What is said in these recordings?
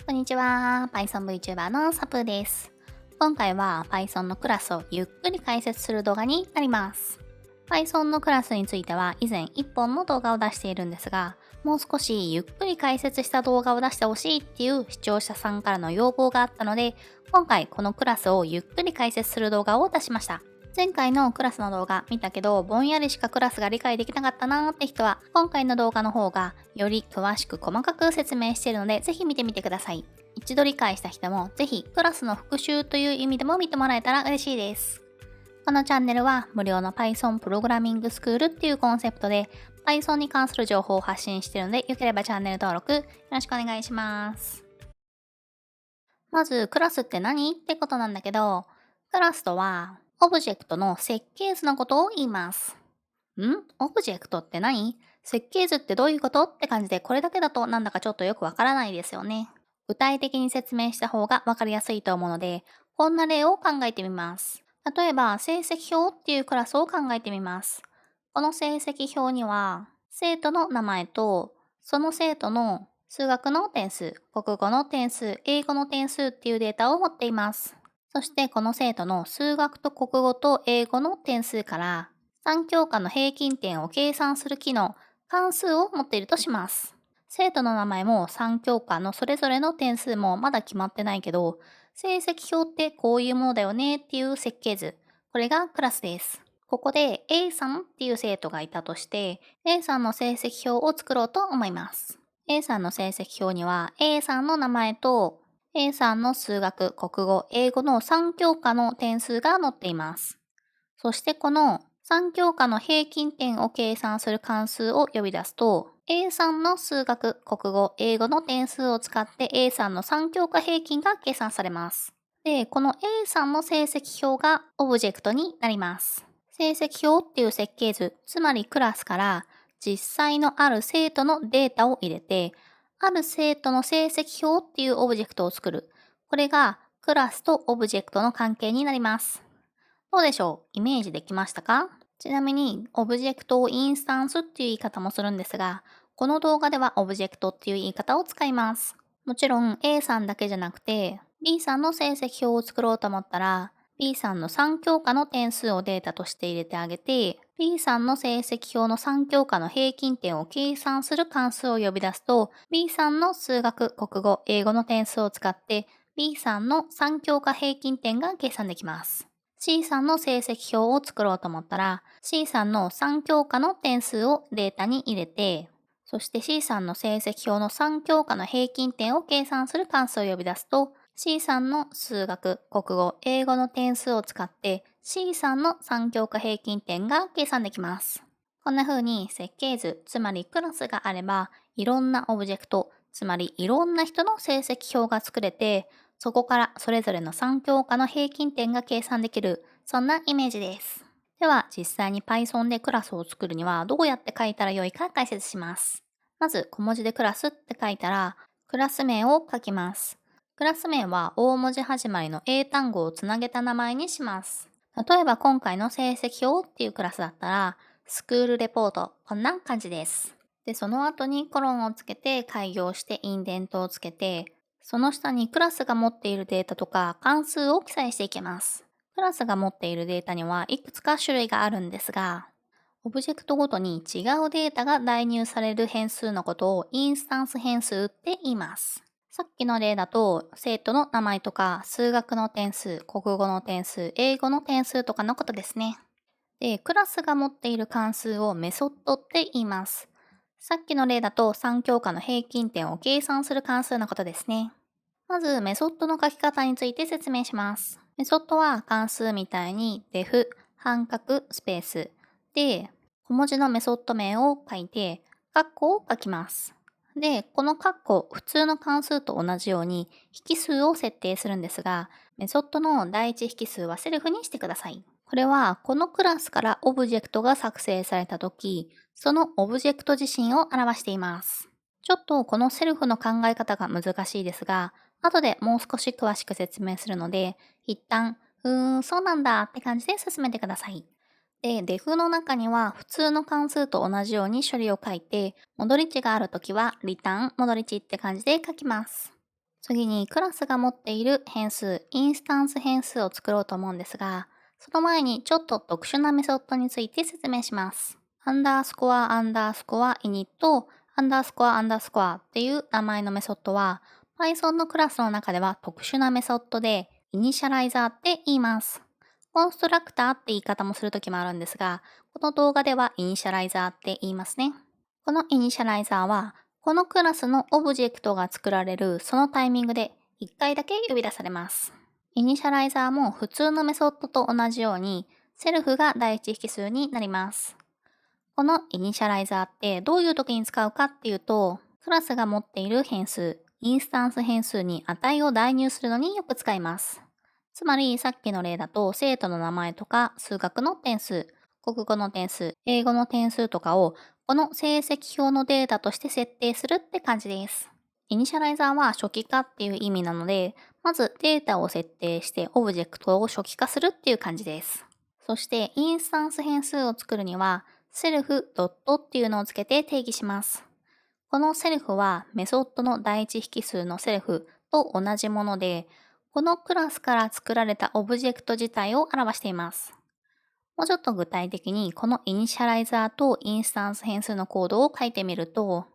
こんにちは。Python VTuber のサプです。今回は Python のクラスをゆっくり解説する動画になります。Python のクラスについては以前1本の動画を出しているんですが、もう少しゆっくり解説した動画を出してほしいっていう視聴者さんからの要望があったので、今回このクラスをゆっくり解説する動画を出しました。前回のクラスの動画見たけど、ぼんやりしかクラスが理解できなかったなーって人は、今回の動画の方がより詳しく細かく説明しているので、ぜひ見てみてください。一度理解した人も、ぜひクラスの復習という意味でも見てもらえたら嬉しいです。このチャンネルは無料の Python プログラミングスクールっていうコンセプトで Python に関する情報を発信しているので、よければチャンネル登録よろしくお願いします。まず、クラスって何ってことなんだけど、クラスとはオブジェクトの設計図のことを言います。オブジェクトって何？設計図ってどういうことって感じで、これだけだとなんだかちょっとよくわからないですよね。具体的に説明した方がわかりやすいと思うので、こんな例を考えてみます。例えば、成績表っていうクラスを考えてみます。この成績表には、生徒の名前と、その生徒の数学の点数、国語の点数、英語の点数っていうデータを持っています。そしてこの生徒の数学と国語と英語の点数から3教科の平均点を計算する機能、関数を持っているとします。生徒の名前も3教科のそれぞれの点数もまだ決まってないけど、成績表ってこういうものだよねっていう設計図。これがクラスです。ここで A さんっていう生徒がいたとして、A さんの成績表を作ろうと思います。A さんの成績表には A さんの名前と A さんの数学、国語、英語の3教科の点数が載っています。そしてこの3教科の平均点を計算する関数を呼び出すと、A さんの数学、国語、英語の点数を使って A さんの3教科平均が計算されます。で、この A さんの成績表がオブジェクトになります。成績表っていう設計図、つまりクラスから実際のある生徒のデータを入れて、ある生徒の成績表っていうオブジェクトを作る。これがクラスとオブジェクトの関係になります。どうでしょう？イメージできましたか？ちなみに、オブジェクトをインスタンスっていう言い方もするんですが、この動画ではオブジェクトっていう言い方を使います。もちろん A さんだけじゃなくて、B さんの成績表を作ろうと思ったら、B さんの3教科の点数をデータとして入れてあげて、B さんの成績表の3教科の平均点を計算する関数を呼び出すと、B さんの数学、国語、英語の点数を使って、B さんの3教科平均点が計算できます。C さんの成績表を作ろうと思ったら、C さんの3教科の点数をデータに入れて、そして C さんの成績表の3教科の平均点を計算する関数を呼び出すと、C さんの数学、国語、英語の点数を使って C さんの3教科平均点が計算できます。こんな風に設計図、つまりクラスがあれば、いろんなオブジェクト、つまりいろんな人の成績表が作れて、そこからそれぞれの3教科の平均点が計算できる、そんなイメージです。では実際に Python でクラスを作るにはどうやって書いたらよいか解説します。まず小文字でクラスって書いたら、クラス名を書きます。クラス名は大文字始まりの英単語をつなげた名前にします。例えば今回の成績表っていうクラスだったら、スクールレポート、こんな感じです。で、その後にコロンをつけて開業してインデントをつけて、その下にクラスが持っているデータとか関数を記載していきます。クラスが持っているデータにはいくつか種類があるんですが、オブジェクトごとに違うデータが代入される変数のことをインスタンス変数って言います。さっきの例だと生徒の名前とか数学の点数、国語の点数、英語の点数とかのことですね。で、クラスが持っている関数をメソッドって言います。さっきの例だと3教科の平均点を計算する関数のことですね。まず、メソッドの書き方について説明します。メソッドは関数みたいに def、半角、スペースで、小文字のメソッド名を書いて、カッコを書きます。で、このカッコ、普通の関数と同じように引数を設定するんですが、メソッドの第一引数はセルフにしてください。これは、このクラスからオブジェクトが作成されたとき、そのオブジェクト自身を表しています。ちょっとこのセルフの考え方が難しいですが、後でもう少し詳しく説明するので、一旦、そうなんだって感じで進めてください。で、def の中には普通の関数と同じように処理を書いて、戻り値があるときはリターン、戻り値って感じで書きます。次にクラスが持っている変数、インスタンス変数を作ろうと思うんですが、その前にちょっと特殊なメソッドについて説明します。アンダースコアアンダースコアイニットアンダースコアアンダースコアっていう名前のメソッドは Python のクラスの中では特殊なメソッドでイニシャライザーって言います。コンストラクターって言い方もするときもあるんですが、この動画ではイニシャライザーって言いますね。このイニシャライザーはこのクラスのオブジェクトが作られるそのタイミングで1回だけ呼び出されます。イニシャライザーも普通のメソッドと同じようにセルフが第一引数になります。このイニシャライザーってどういう時に使うかっていうと、クラスが持っている変数、インスタンス変数に値を代入するのによく使います。つまりさっきの例だと生徒の名前とか数学の点数、国語の点数、英語の点数とかをこの成績表のデータとして設定するって感じです。イニシャライザーは初期化っていう意味なので、まずデータを設定してオブジェクトを初期化するっていう感じです。そしてインスタンス変数を作るには、セルフドットっていうのをつけて定義します。このセルフはメソッドの第一引数のセルフと同じもので、このクラスから作られたオブジェクト自体を表しています。もうちょっと具体的にこのイニシャライザーとインスタンス変数のコードを書いてみると、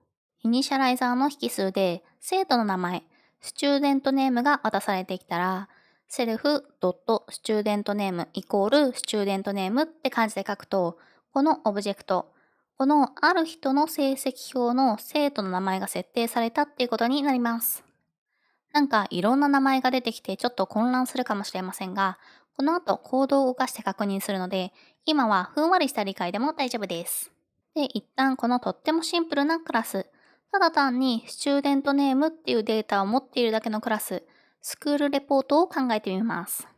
イニシャライザーの引数で生徒の名前、スチューデントネームが渡されてきたら、セルフドットスチューデントネームイコールスチューデントネームって感じで書くと、このオブジェクト、このある人の成績表の生徒の名前が設定されたっていうことになります。なんかいろんな名前が出てきてちょっと混乱するかもしれませんが、この後コードを動かして確認するので、今はふんわりした理解でも大丈夫です。で、一旦このとってもシンプルなクラス、ただ単にスチューデントネームっていうデータを持っているだけのクラス、スクールレポートを考えてみます。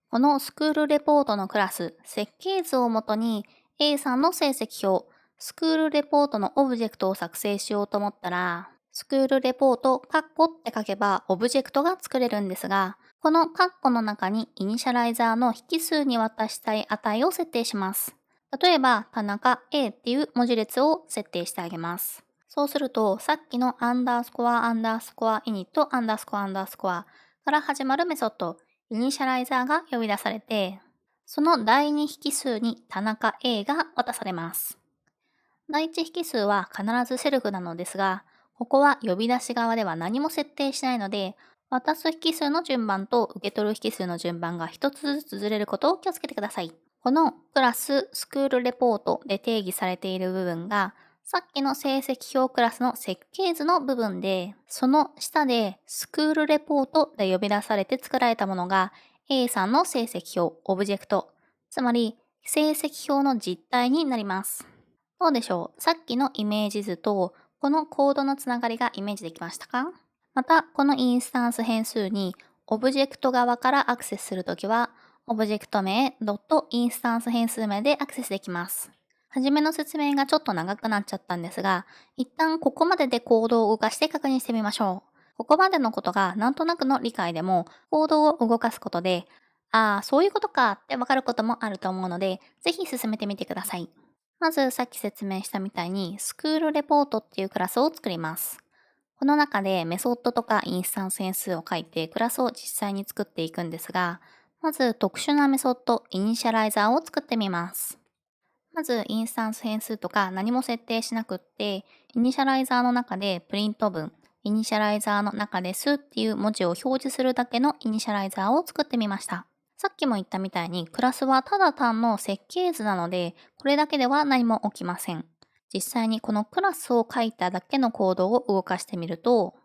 このスクールレポートのクラス、設計図をもとに A さんの成績表、スクールレポートのオブジェクトを作成しようと思ったら、スクールレポート、カッコって書けばオブジェクトが作れるんですが、このカッコの中にイニシャライザーの引数に渡したい値を設定します。例えば、田中 A っていう文字列を設定してあげます。そうすると、さっきのアンダースコアアンダースコアイニットアンダースコアアンダースコアから始まるメソッド、イニシャライザーが呼び出されて、その第二引数に田中 A が渡されます。第一引数は必ずセルフなのですが、ここは呼び出し側では何も設定しないので、渡す引数の順番と受け取る引数の順番が一つずつずれることを気をつけてください。このクラススクールレポートで定義されている部分が、さっきの成績表クラスの設計図の部分で、その下でスクールレポートで呼び出されて作られたものが A さんの成績表、オブジェクト、つまり成績表の実態になります。どうでしょう、さっきのイメージ図とこのコードのつながりがイメージできましたか？また、このインスタンス変数にオブジェクト側からアクセスするときは、オブジェクト名、ドットインスタンス変数名でアクセスできます。はじめの説明がちょっと長くなっちゃったんですが、一旦ここまででコードを動かして確認してみましょう。ここまでのことがなんとなくの理解でも、コードを動かすことで、ああ、そういうことかってわかることもあると思うので、ぜひ進めてみてください。まずさっき説明したみたいに、スクールレポートっていうクラスを作ります。この中でメソッドとかインスタンス変数を書いてクラスを実際に作っていくんですが、まず特殊なメソッド、イニシャライザーを作ってみます。まずインスタンス変数とか何も設定しなくって、イニシャライザーの中でプリント文、イニシャライザーの中ですっていう文字を表示するだけのイニシャライザーを作ってみました。さっきも言ったみたいにクラスはただ単の設計図なので、これだけでは何も起きません。実際にこのクラスを書いただけのコードを動かしてみると、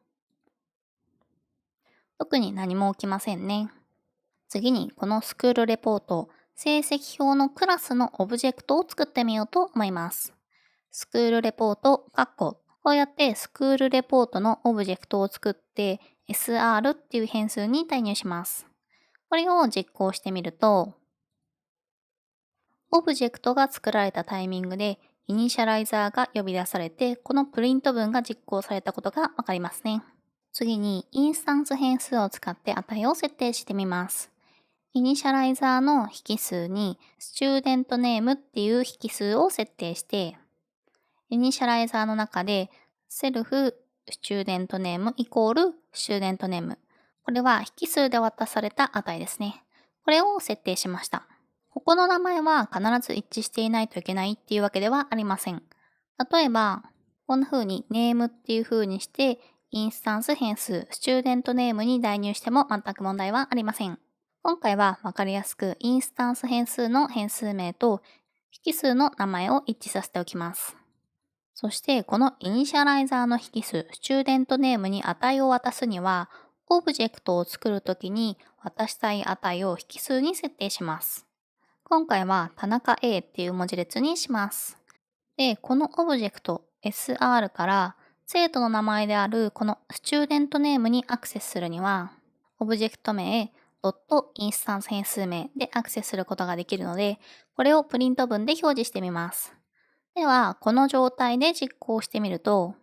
特に何も起きませんね。次にこのスクールレポート、成績表のクラスのオブジェクトを作ってみようと思います。スクールレポート、こうやってスクールレポートのオブジェクトを作って SR っていう変数に代入します。これを実行してみると、オブジェクトが作られたタイミングでイニシャライザーが呼び出されて、このプリント文が実行されたことがわかりますね。次にインスタンス変数を使って値を設定してみます。イニシャライザーの引数にスチューデントネームっていう引数を設定して、イニシャライザーの中でセルフスチューデントネームイコールスチューデントネーム。これは引数で渡された値ですね。これを設定しました。ここの名前は必ず一致していないといけないっていうわけではありません。例えば、こんな風にネームっていう風にして、インスタンス変数、スチューデントネームに代入しても全く問題はありません。今回はわかりやすくインスタンス変数の変数名と引数の名前を一致させておきます。そしてこのイニシャライザーの引数、スチューデントネームに値を渡すには、オブジェクトを作るときに渡したい値を引数に設定します。今回は田中 A っていう文字列にします。で、このオブジェクト SR から生徒の名前であるこのスチューデントネームにアクセスするには、オブジェクト名、ドットインスタンス変数名でアクセスすることができるので、これをプリント文で表示してみます。では、この状態で実行してみると、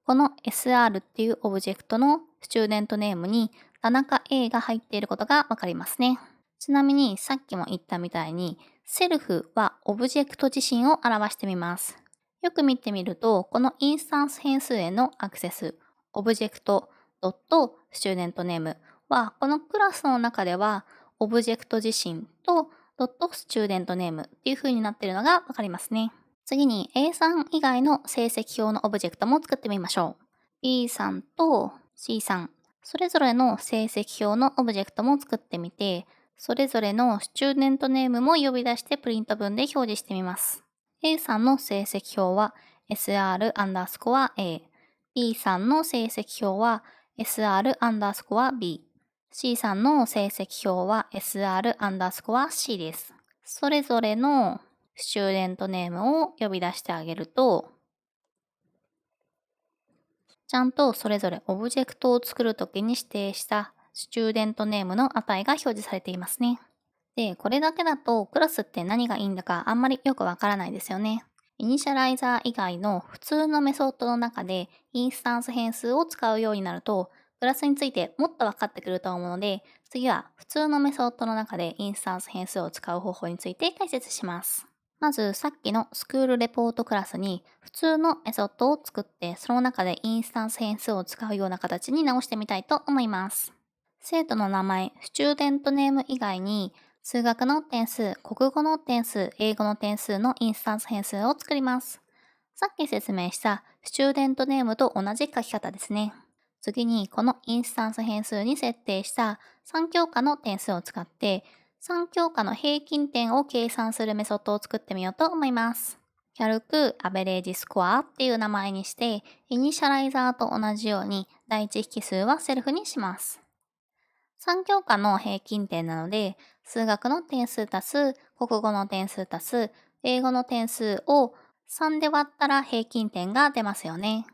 この SR っていうオブジェクトのスチューデントネームに田中 A が入っていることがわかりますね。ちなみにさっきも言ったみたいに、セルフはオブジェクト自身を表してみます。よく見てみると、このインスタンス変数へのアクセス、オブジェクトドットスチューデントネームは、このクラスの中では、オブジェクト自身とドットスチューデントネームっていう風になっているのがわかりますね。次に A さん以外の成績表のオブジェクトも作ってみましょう。B さんと C さん、それぞれの成績表のオブジェクトも作ってみて、それぞれのスチューデントネームも呼び出してプリント文で表示してみます。A さんの成績表は SR アンダースコア A。B さんの成績表は SR アンダースコア B。C さんの成績表は SR アンダースコア C です。それぞれのスチューデントネームを呼び出してあげると、ちゃんとそれぞれオブジェクトを作るときに指定したスチューデントネームの値が表示されていますね。で、これだけだとクラスって何がいいんだかあんまりよくわからないですよね。イニシャライザー以外の普通のメソッドの中でインスタンス変数を使うようになると、クラスについてもっと分かってくると思うので、次は普通のメソッドの中でインスタンス変数を使う方法について解説します。まずさっきのスクールレポートクラスに普通のメソッドを作ってその中でインスタンス変数を使うような形に直してみたいと思います。生徒の名前、スチューデントネーム以外に数学の点数、国語の点数、英語の点数のインスタンス変数を作ります。さっき説明したスチューデントネームと同じ書き方ですね。次にこのインスタンス変数に設定した3教科の点数を使って3教科の平均点を計算するメソッドを作ってみようと思います。キャルクアベレージスコアっていう名前にしてイニシャライザーと同じように第一引数はセルフにします。3教科の平均点なので、数学の点数足す、国語の点数足す、英語の点数を3で割ったら平均点が出ますよね。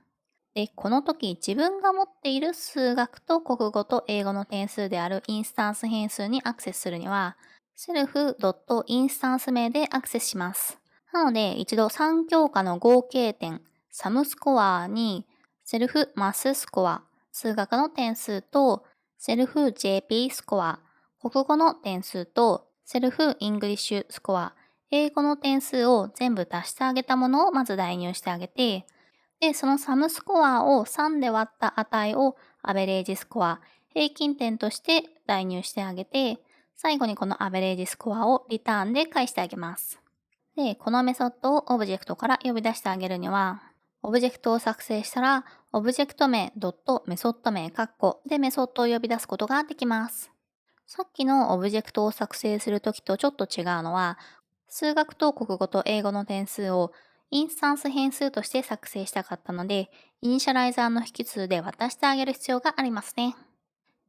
で、この時自分が持っている数学と国語と英語の点数であるインスタンス変数にアクセスするには、セルフドットインスタンス名でアクセスします。なので、一度3教科の合計点、サムスコアに、セルフマススコア、数学の点数と、セルフ JP スコア、国語の点数と、セルフイングリッシュスコア、英語の点数を全部足してあげたものをまず代入してあげて、で、そのサムスコアを3で割った値をアベレージスコア、平均点として代入してあげて、最後にこのアベレージスコアをリターンで返してあげます。で、このメソッドをオブジェクトから呼び出してあげるには、オブジェクトを作成したら、オブジェクト名、ドット、メソッド名、カッコでメソッドを呼び出すことができます。さっきのオブジェクトを作成するときとちょっと違うのは、数学と国語と英語の点数をインスタンス変数として作成したかったので、イニシャライザーの引数で渡してあげる必要がありますね。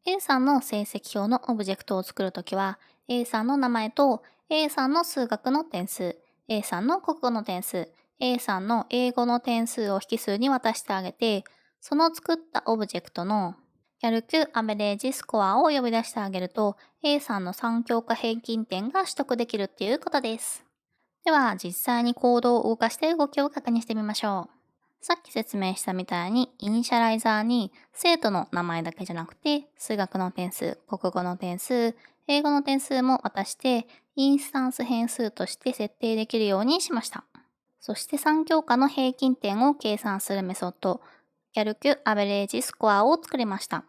A さんの成績表のオブジェクトを作るときは、A さんの名前と A さんの数学の点数、A さんの国語の点数、A さんの英語の点数を引数に渡してあげて、その作ったオブジェクトのキャルキュアベレージスコアを呼び出してあげると、A さんの3教科平均点が取得できるっていうことです。では、実際にコードを動かして動きを確認してみましょう。さっき説明したみたいに、イニシャライザーに生徒の名前だけじゃなくて、数学の点数、国語の点数、英語の点数も渡して、インスタンス変数として設定できるようにしました。そして3教科の平均点を計算するメソッド、キャルキュアベレージスコアを作りました。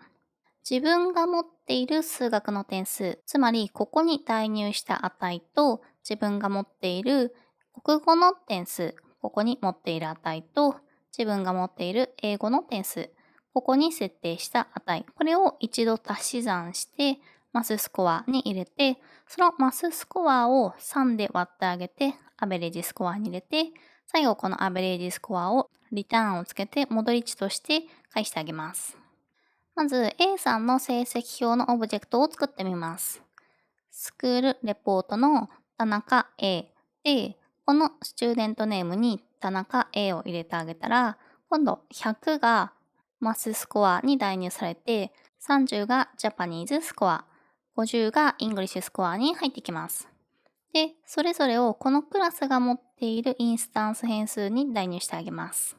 自分が持っている数学の点数、つまりここに代入した値と自分が持っている国語の点数、ここに持っている値と自分が持っている英語の点数、ここに設定した値、これを一度足し算してマススコアに入れて、そのマススコアを3で割ってあげて、アベレージスコアに入れて、最後このアベレージスコアをリターンをつけて戻り値として返してあげます。まず A さんの成績表のオブジェクトを作ってみます。スクールレポートの田中 A で、このスチューデントネームに田中 A を入れてあげたら、今度100がマススコアに代入されて、30がジャパニーズスコア、50がイングリッシュスコアに入ってきます。で、それぞれをこのクラスが持っているインスタンス変数に代入してあげます。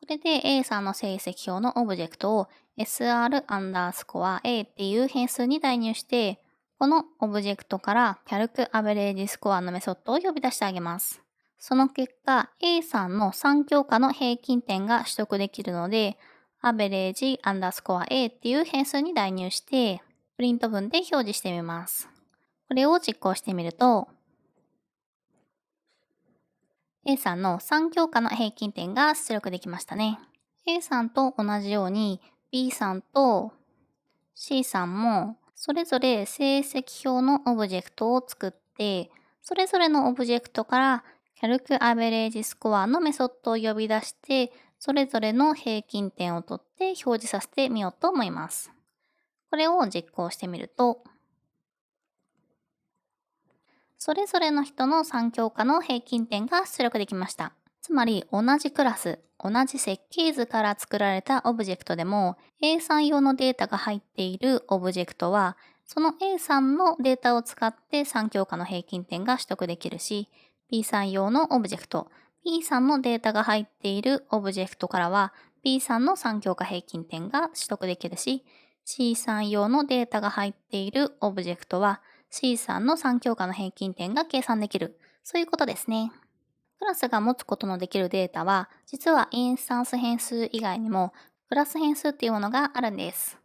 これで A さんの成績表のオブジェクトを SR アンダースコア A っていう変数に代入して、このオブジェクトからキャルクアベレージスコアのメソッドを呼び出してあげます。その結果、A さんの3教科の平均点が取得できるので、アベレージアンダースコア A っていう変数に代入して、プリント文で表示してみます。これを実行してみると、A さんの3教科の平均点が出力できましたね。A さんと同じように B さんと C さんもそれぞれ成績表のオブジェクトを作って、それぞれのオブジェクトからキャルクアベレージスコアのメソッドを呼び出して、それぞれの平均点を取って表示させてみようと思います。これを実行してみると、それぞれの人の3教科の平均点が出力できました。つまり同じクラス、同じ設計図から作られたオブジェクトでも A さん用のデータが入っているオブジェクトはその A さんのデータを使って3教科の平均点が取得できるし B さん用のオブジェクト、B さんのデータが入っているオブジェクトからは B さんの3教科平均点が取得できるし C さん用のデータが入っているオブジェクトは C さんの3教科の平均点が計算できる。そういうことですね。クラスが持つことのできるデータは、実はインスタンス変数以外にも、クラス変数っていうものがあるんです。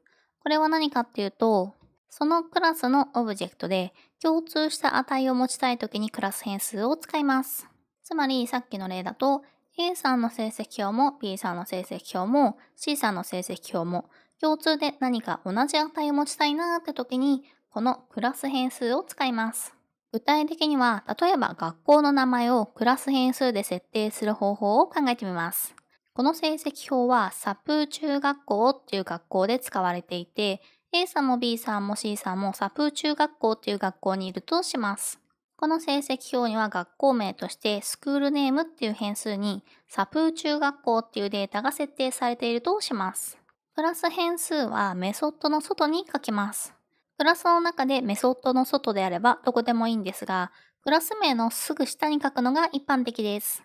これは何かっていうと、そのクラスのオブジェクトで共通した値を持ちたいときにクラス変数を使います。つまりさっきの例だと、A さんの成績表も B さんの成績表も C さんの成績表も共通で何か同じ値を持ちたいなーって時にこのクラス変数を使います。具体的には、例えば学校の名前をクラス変数で設定する方法を考えてみます。この成績表はサプー中学校っていう学校で使われていて、A さんも B さんも C さんもサプー中学校っていう学校にいるとします。この成績表には学校名としてスクールネームっていう変数にサプー中学校っていうデータが設定されているとします。クラス変数はメソッドの外に書きます。クラスの中でメソッドの外であればどこでもいいんですが、クラス名のすぐ下に書くのが一般的です。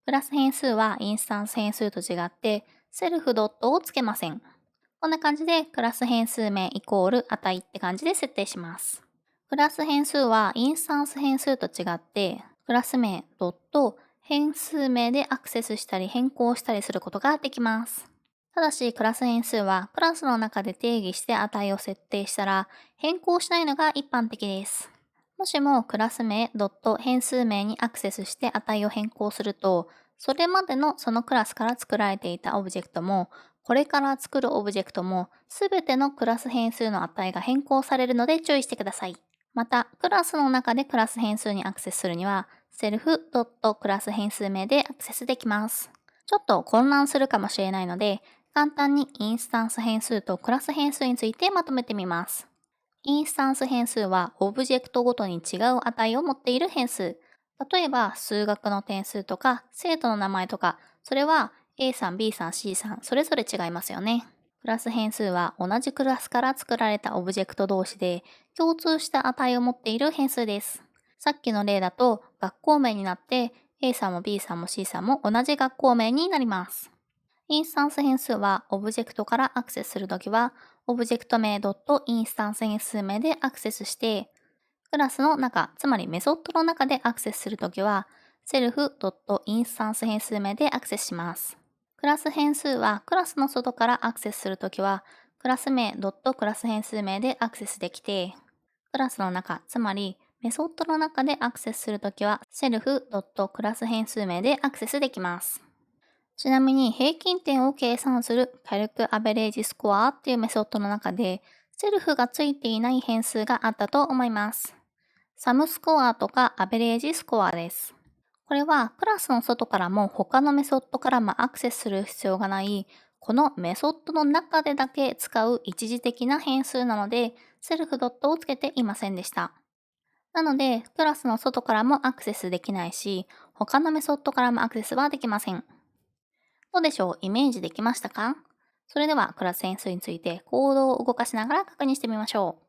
クラス変数はインスタンス変数と違ってセルフドットをつけません。こんな感じでクラス変数名イコール値って感じで設定します。クラス変数はインスタンス変数と違ってクラス名ドット変数名でアクセスしたり変更したりすることができます。ただし、クラス変数はクラスの中で定義して値を設定したら変更しないのが一般的です。もしもクラス名ドット変数名にアクセスして値を変更すると、それまでのそのクラスから作られていたオブジェクトも、これから作るオブジェクトも、すべてのクラス変数の値が変更されるので注意してください。また、クラスの中でクラス変数にアクセスするには、セルフドットクラス変数名でアクセスできます。ちょっと混乱するかもしれないので、簡単にインスタンス変数とクラス変数についてまとめてみます。インスタンス変数はオブジェクトごとに違う値を持っている変数。例えば数学の点数とか生徒の名前とか、それは A さん、B さん、C さん、それぞれ違いますよね。クラス変数は同じクラスから作られたオブジェクト同士で共通した値を持っている変数です。さっきの例だと学校名になって A さんも B さんも C さんも同じ学校名になります。インスタンス変数はオブジェクトからアクセスするときは、オブジェクト名インスタンス変数名でアクセスして、クラスの中、つまりメソッドの中でアクセスするときは、セルフインスタンス変数名でアクセスします。クラス変数はクラスの外からアクセスするときは、クラス名クラス変数名でアクセスできて、クラスの中、つまりメソッドの中でアクセスするときは、セルフクラス変数名でアクセスできます。ちなみに平均点を計算する Calc Average Score っていうメソッドの中で、セルフがついていない変数があったと思います。サムスコアとかアベレージスコアです。これはクラスの外からも他のメソッドからもアクセスする必要がない、このメソッドの中でだけ使う一時的な変数なので、セルフドットをつけていませんでした。なので、クラスの外からもアクセスできないし、他のメソッドからもアクセスはできません。どうでしょう、イメージできましたか？それではクラス変数についてコードを動かしながら確認してみましょう。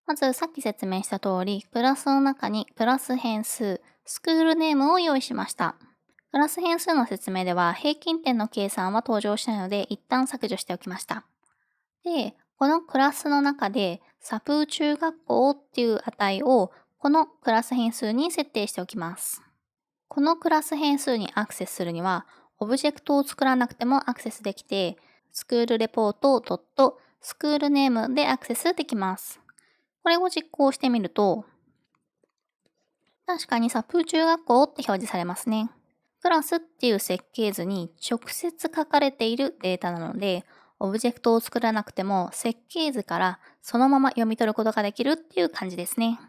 まずさっき説明した通り、クラスの中にクラス変数、スクールネームを用意しました。クラス変数の説明では平均点の計算は登場しないので一旦削除しておきました。で、このクラスの中でサプー中学校っていう値をこのクラス変数に設定しておきます。このクラス変数にアクセスするには、オブジェクトを作らなくてもアクセスできて、スクールレポートスクールネームでアクセスできます。これを実行してみると、確かにサプー中学校って表示されますね。クラスっていう設計図に直接書かれているデータなので、オブジェクトを作らなくても設計図からそのまま読み取ることができるっていう感じですね。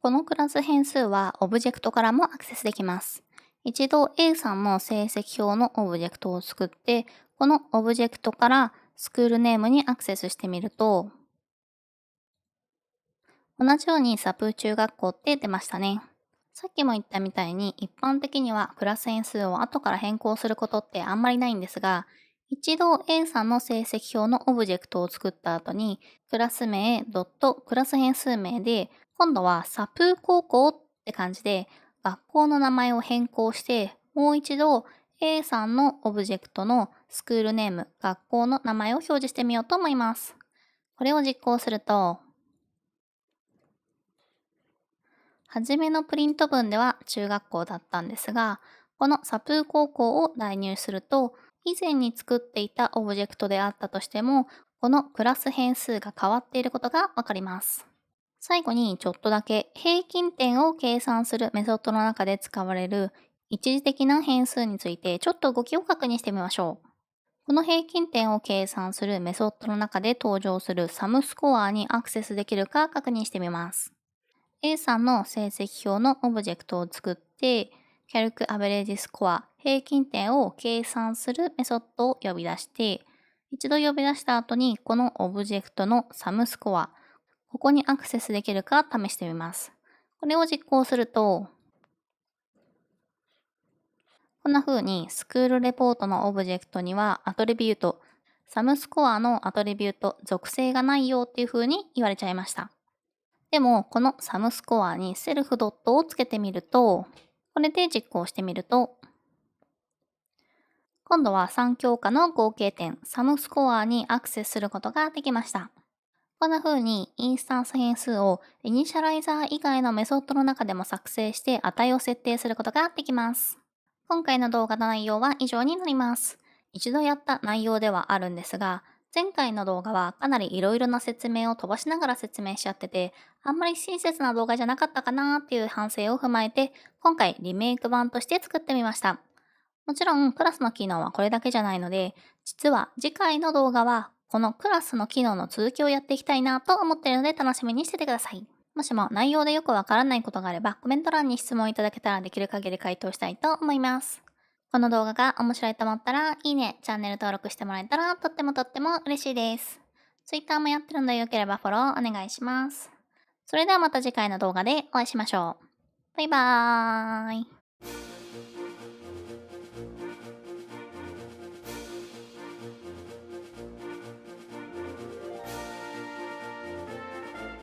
このクラス変数はオブジェクトからもアクセスできます。一度 A さんの成績表のオブジェクトを作って、このオブジェクトからスクールネームにアクセスしてみると、同じようにサプー中学校って出ましたね。さっきも言ったみたいに一般的にはクラス変数を後から変更することってあんまりないんですが、一度 A さんの成績表のオブジェクトを作った後に、クラス名クラス変数名で、今度はサプー高校って感じで学校の名前を変更して、もう一度 A さんのオブジェクトのスクールネーム、学校の名前を表示してみようと思います。これを実行すると、はじめのプリント文では中学校だったんですが、このサプー高校を代入すると、以前に作っていたオブジェクトであったとしても、このクラス変数が変わっていることがわかります。最後にちょっとだけ平均点を計算するメソッドの中で使われる一時的な変数についてちょっと動きを確認してみましょう。この平均点を計算するメソッドの中で登場するサムスコアにアクセスできるか確認してみます。A さんの成績表のオブジェクトを作って、Calc Average Score 平均点を計算するメソッドを呼び出して、一度呼び出した後にこのオブジェクトの Sum Score、ここにアクセスできるか試してみます。これを実行すると、こんな風にスクールレポートのオブジェクトにはアトリビュート、サムスコアのアトリビュート属性がないよっていう風に言われちゃいました。でも、このサムスコアにセルフドットをつけてみると、これで実行してみると、今度は3教科の合計点、サムスコアにアクセスすることができました。こんな風にインスタンス変数をイニシャライザー以外のメソッドの中でも作成して値を設定することができます。今回の動画の内容は以上になります。一度やった内容ではあるんですが、前回の動画はかなりいろいろな説明を飛ばしながら説明しちゃってて、あんまり親切な動画じゃなかったかなっていう反省を踏まえて、今回リメイク版として作ってみました。もちろんクラスの機能はこれだけじゃないので、実は次回の動画はこのクラスの機能の続きをやっていきたいなと思っているので楽しみにしててください。もしも内容でよくわからないことがあればコメント欄に質問いただけたらできる限り回答したいと思います。この動画が面白いと思ったら、いいね、チャンネル登録してもらえたらとっても嬉しいです。Twitter もやってるのでよければフォローお願いします。それではまた次回の動画でお会いしましょう。バイバーイ。